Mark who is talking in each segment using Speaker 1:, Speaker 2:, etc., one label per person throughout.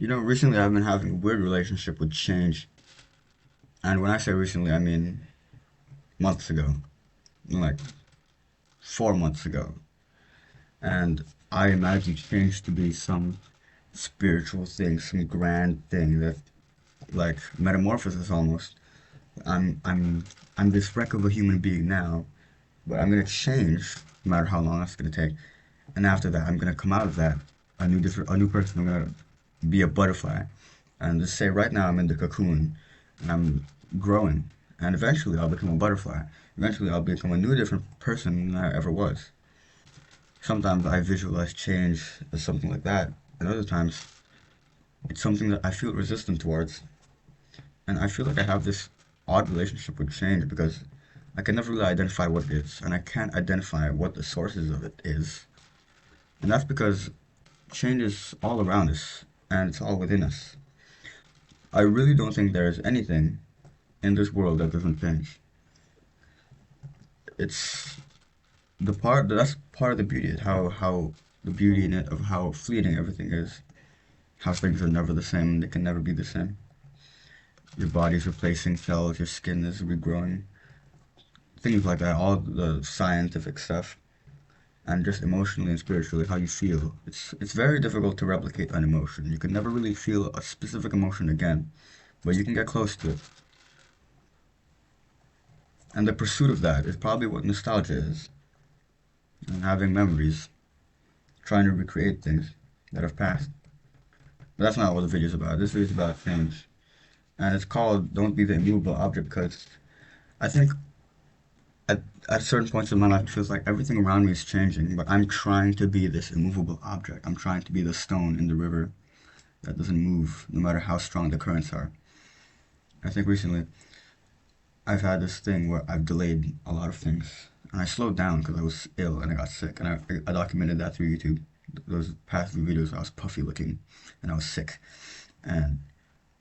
Speaker 1: Recently I've been having a weird relationship with change. And when I say recently, I mean months ago, like 4 months ago. And I imagined change to be some spiritual thing, some grand thing that, like, metamorphosis almost. I'm, I'm, I'm this wreck of a human being now, but I'm gonna change no matter how long it's gonna take. And after that, I'm gonna come out of that a new person. I'm gonna be a butterfly, and just say right now I'm in the cocoon, and I'm growing, and eventually I'll become a butterfly. Eventually I'll become a new, different person than I ever was. Sometimes I visualize change as something like that, and other times it's something that I feel resistant towards. And I feel like I have this odd relationship with change because I can never really identify what it is, and I can't identify what the sources of it is. And that's because change is all around us, and it's all within us. I really don't think there is anything in this world that doesn't change. It's that's part of the beauty, how the beauty in it of how fleeting everything is, how things are never the same, they can never be the same. Your body's replacing cells, your skin is regrowing, things like that, all the scientific stuff, and just emotionally and spiritually how you feel. It's very difficult to replicate an emotion. You can never really feel a specific emotion again, but you can get close to it. And the pursuit of that is probably what nostalgia is, and having memories, trying to recreate things that have passed. But that's not what the video is about. This video is about change. And it's called Don't Be the Immovable Object because I think at certain points in my life it feels like everything around me is changing, but I'm trying to be this immovable object. I'm trying to be the stone in the river that doesn't move no matter how strong the currents are. I think recently I've had this thing where I've delayed a lot of things. And I slowed down because I was ill and I got sick. And I documented that through YouTube. Those past few videos, I was puffy looking and I was sick. And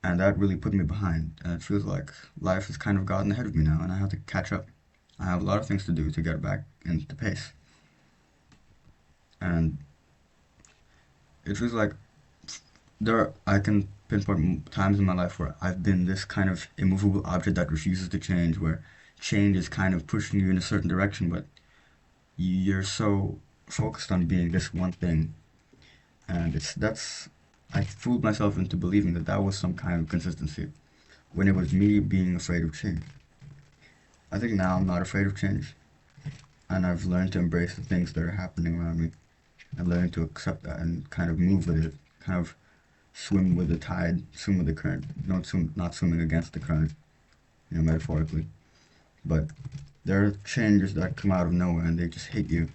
Speaker 1: and that really put me behind. And it feels like life has kind of gotten ahead of me now, and I have to catch up. I have a lot of things to do to get back into pace, and it feels like I can pinpoint times in my life where I've been this kind of immovable object that refuses to change, where change is kind of pushing you in a certain direction, but you're so focused on being this one thing, and it's that's I fooled myself into believing that that was some kind of consistency when it was me being afraid of change. I think now I'm not afraid of change, and I've learned to embrace the things that are happening around me, and learned to accept that and kind of move with it, kind of swim with the tide, swim with the current. Not swimming against the current, metaphorically. But there are changes that come out of nowhere, and they just hit you,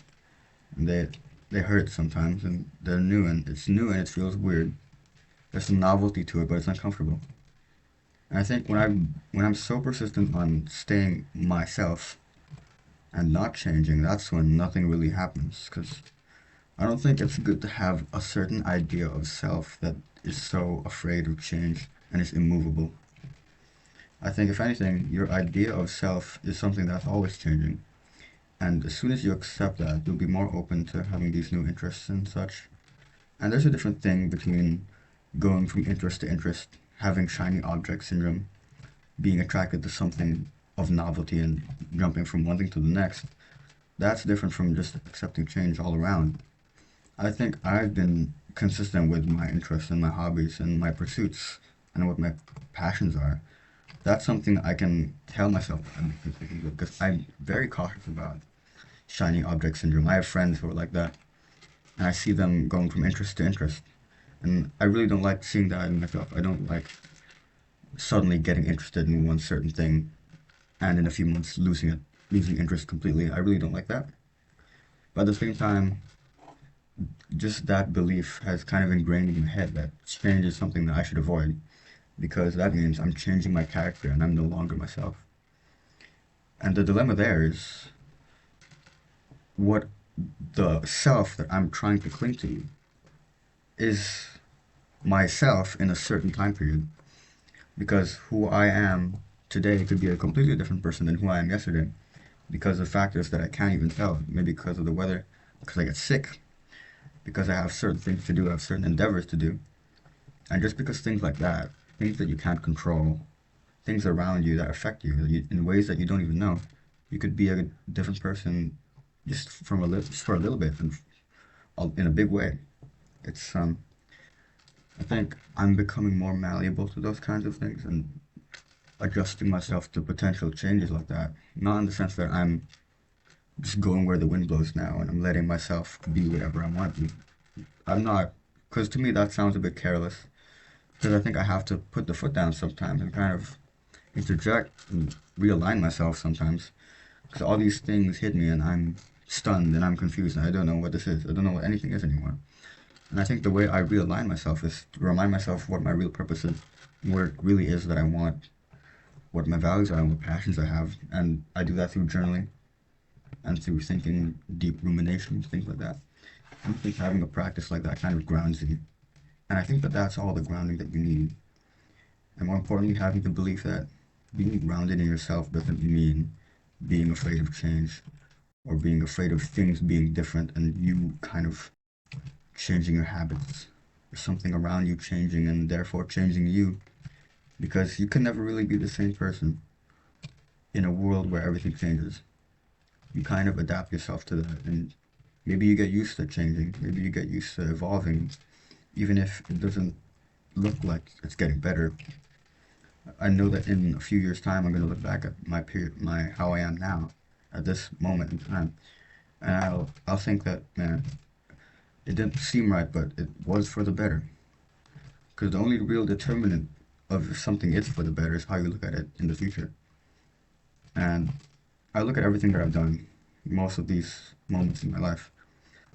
Speaker 1: and they hurt sometimes, and they're new, and it feels weird. There's some novelty to it, but it's uncomfortable. And I think when I'm so persistent on staying myself and not changing, that's when nothing really happens. Because I don't think it's good to have a certain idea of self that is so afraid of change and is immovable. I think if anything, your idea of self is something that's always changing. And as soon as you accept that, you'll be more open to having these new interests and such. And there's a different thing between going from interest to interest, having shiny object syndrome, being attracted to something of novelty and jumping from one thing to the next. That's different from just accepting change all around. I think I've been consistent with my interests and my hobbies and my pursuits and what my passions are. That's something I can tell myself I'm consistent with because I'm very cautious about shiny object syndrome. I have friends who are like that, and I see them going from interest to interest. And I really don't like seeing that in myself. I don't like suddenly getting interested in one certain thing and in a few months losing interest completely. I really don't like that. But at the same time, just that belief has kind of ingrained in my head that change is something that I should avoid because that means I'm changing my character and I'm no longer myself. And the dilemma there is what the self that I'm trying to cling to is myself in a certain time period because who I am today could be a completely different person than who I am yesterday because of factors that I can't even tell. Maybe because of the weather, because I get sick, because I have certain things to do, I have certain endeavors to do. And just because things like that, things that you can't control, things around you that affect you in ways that you don't even know, you could be a different person just for a little bit and in a big way. It's I think I'm becoming more malleable to those kinds of things and adjusting myself to potential changes like that. Not in the sense that I'm just going where the wind blows now and I'm letting myself be whatever I want to be. I'm not, because to me that sounds a bit careless. Because I think I have to put the foot down sometimes and kind of interject and realign myself sometimes. Because all these things hit me and I'm stunned and I'm confused and I don't know what this is. I don't know what anything is anymore. And I think the way I realign myself is to remind myself what my real purpose is, where it really is that I want, what my values are and what passions I have. And I do that through journaling and through thinking, deep ruminations, things like that. I think having a practice like that kind of grounds you. And I think that that's all the grounding that you need. And more importantly, having the belief that being grounded in yourself doesn't mean being afraid of change or being afraid of things being different and you kind of changing your habits or something around you changing and therefore changing you because you can never really be the same person in a world where everything changes. You kind of adapt yourself to that and maybe you get used to changing, maybe you get used to evolving, even if it doesn't look like it's getting better. I know that in a few years' time, I'm going to look back at my how I am now, at this moment in time, and I'll think that man, it didn't seem right, but it was for the better. Because the only real determinant of if something is for the better is how you look at it in the future. And I look at everything that I've done, most of these moments in my life.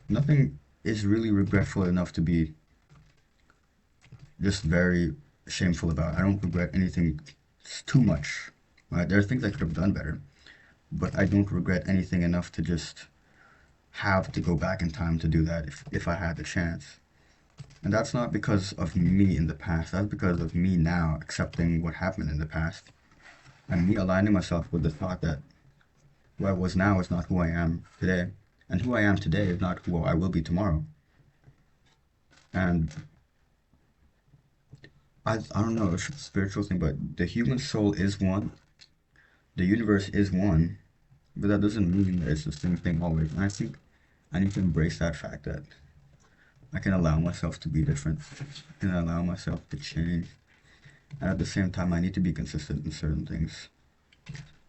Speaker 1: Nothing is really regretful enough to be just very shameful about. I don't regret anything too much. Right? There are things I could have done better, but I don't regret anything enough to just have to go back in time to do that if I had the chance. And that's not because of me in the past. That's because of me now accepting what happened in the past and me aligning myself with the thought that who I was now is not who I am today. And who I am today is not who I will be tomorrow. And I don't know, it's a spiritual thing, but the human soul is one. The universe is one. But that doesn't mean that it's the same thing always. And I think I need to embrace that fact that I can allow myself to be different. I can allow myself to change. And at the same time, I need to be consistent in certain things.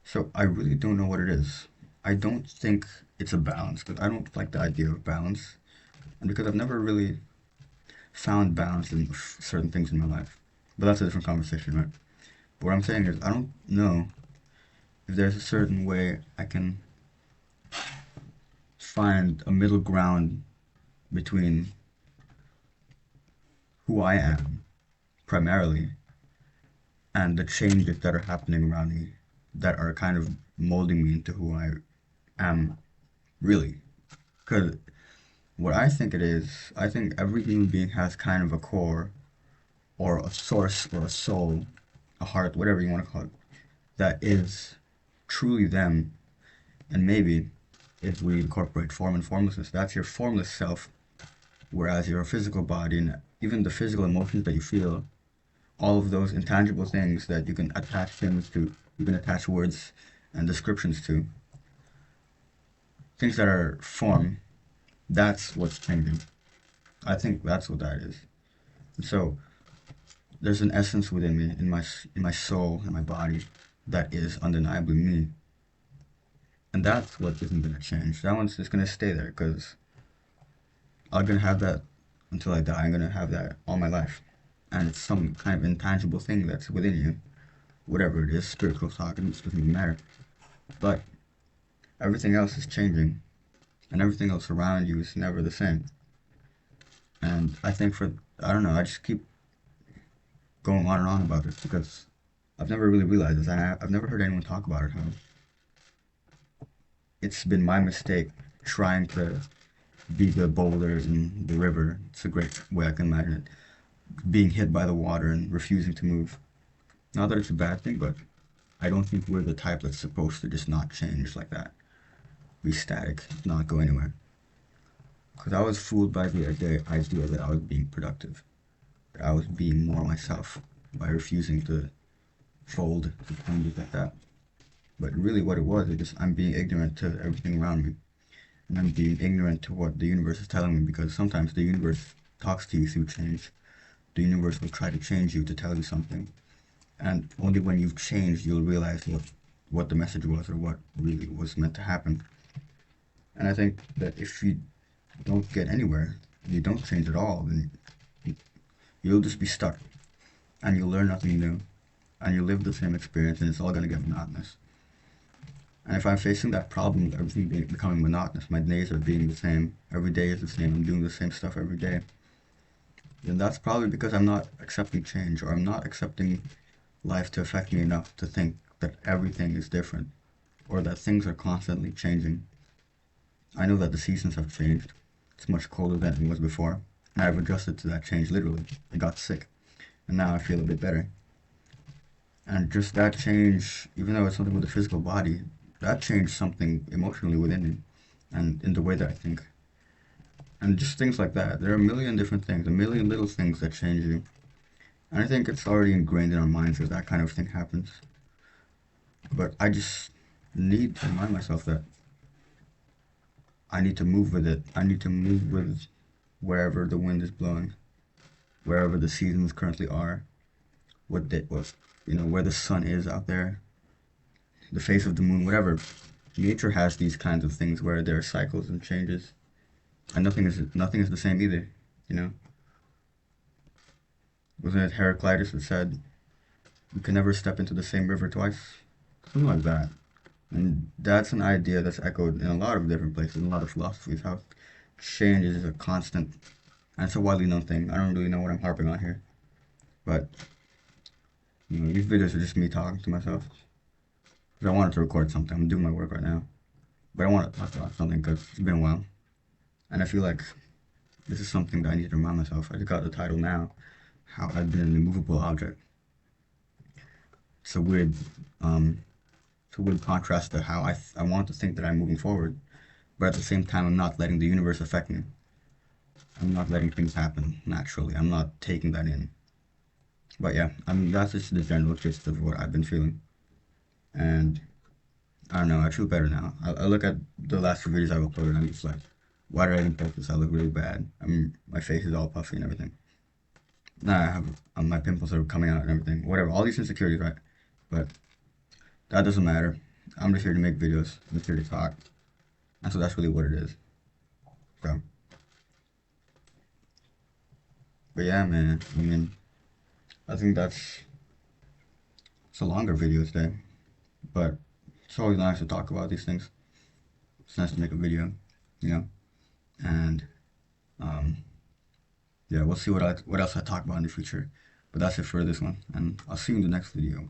Speaker 1: So I really don't know what it is. I don't think it's a balance because I don't like the idea of balance. And because I've never really found balance in certain things in my life. But that's a different conversation, right? But what I'm saying is, I don't know if there's a certain way I can find a middle ground between who I am primarily and the changes that are happening around me that are kind of molding me into who I am really. Because what I think it is, I think every human being has kind of a core or a source or a soul, a heart, whatever you want to call it, that is truly them. And maybe if we incorporate form and formlessness, that's your formless self, whereas your physical body and even the physical emotions that you feel, all of those intangible things that you can attach things to, you can attach words and descriptions to, things that are form, that's what's changing. I think that's what that is. So there's an essence within me, in my soul, in my body, that is undeniably me, and that's what isn't gonna change. That one's just gonna stay there because I'm gonna have that until I die. I'm gonna have that all my life, and it's some kind of intangible thing that's within you, whatever it is, spiritual thought, it doesn't even matter. But everything else is changing, and everything else around you is never the same. And I think I don't know, I just keep going on and on about this because I've never really realized this, and I've never heard anyone talk about it. How it's been my mistake trying to be the boulder in the river. It's a great way I can imagine it. Being hit by the water and refusing to move. Not that it's a bad thing, but I don't think we're the type that's supposed to just not change like that. Be static, not go anywhere. Because I was fooled by the idea that I was being productive. I was being more myself by refusing to fold to changes like that. But really, what it was, it just I'm being ignorant to everything around me, and I'm being ignorant to what the universe is telling me because sometimes the universe talks to you through change. The universe will try to change you to tell you something, and only when you've changed you'll realize what the message was or what really was meant to happen. And I think that if you don't get anywhere, you don't change at all, then you'll just be stuck and you'll learn nothing new and you'll live the same experience and it's all going to get monotonous. And if I'm facing that problem of everything becoming monotonous, my days are being the same, every day is the same, I'm doing the same stuff every day, then that's probably because I'm not accepting change or I'm not accepting life to affect me enough to think that everything is different or that things are constantly changing. I know that the seasons have changed. It's much colder than it was before. And I've adjusted to that change literally. I got sick. And now I feel a bit better. And just that change, even though it's something with the physical body, that changed something emotionally within me and in the way that I think. And just things like that. There are a million different things, a million little things that change you. And I think it's already ingrained in our minds that that kind of thing happens. But I just need to remind myself that I need to move with it. I need to move with wherever the wind is blowing, wherever the seasons currently are, what where the sun is out there, the face of the moon, whatever. Nature has these kinds of things where there are cycles and changes, and nothing is the same either. You know, wasn't it Heraclitus that said you can never step into the same river twice? Something like that. And that's an idea that's echoed in a lot of different places, in a lot of philosophies, how change is a constant. And it's a widely known thing. I don't really know what I'm harping on here. But, these videos are just me talking to myself. Because I wanted to record something. I'm doing my work right now. But I want to talk about something because it's been a while. And I feel like this is something that I need to remind myself. I just got the title now, How I've Been an Immovable Object. It's a weird, um, it's a weird contrast to how I want to think that I'm moving forward. But at the same time, I'm not letting the universe affect me. I'm not letting things happen naturally. I'm not taking that in. But yeah, I mean, that's just the general gist of what I've been feeling. And I don't know, I feel better now. I look at the last few videos I've uploaded and I'm just like, why did I even post this? I look really bad. I mean, my face is all puffy and everything. Now I have my pimples are coming out and everything. Whatever, all these insecurities, right? But that doesn't matter. I'm just here to make videos. I'm just here to talk. And so that's really what it is. So, but yeah, man. I mean, I think it's a longer video today. But it's always nice to talk about these things. It's nice to make a video, you know. And um, yeah, we'll see what else I talk about in the future. But that's it for this one, and I'll see you in the next video.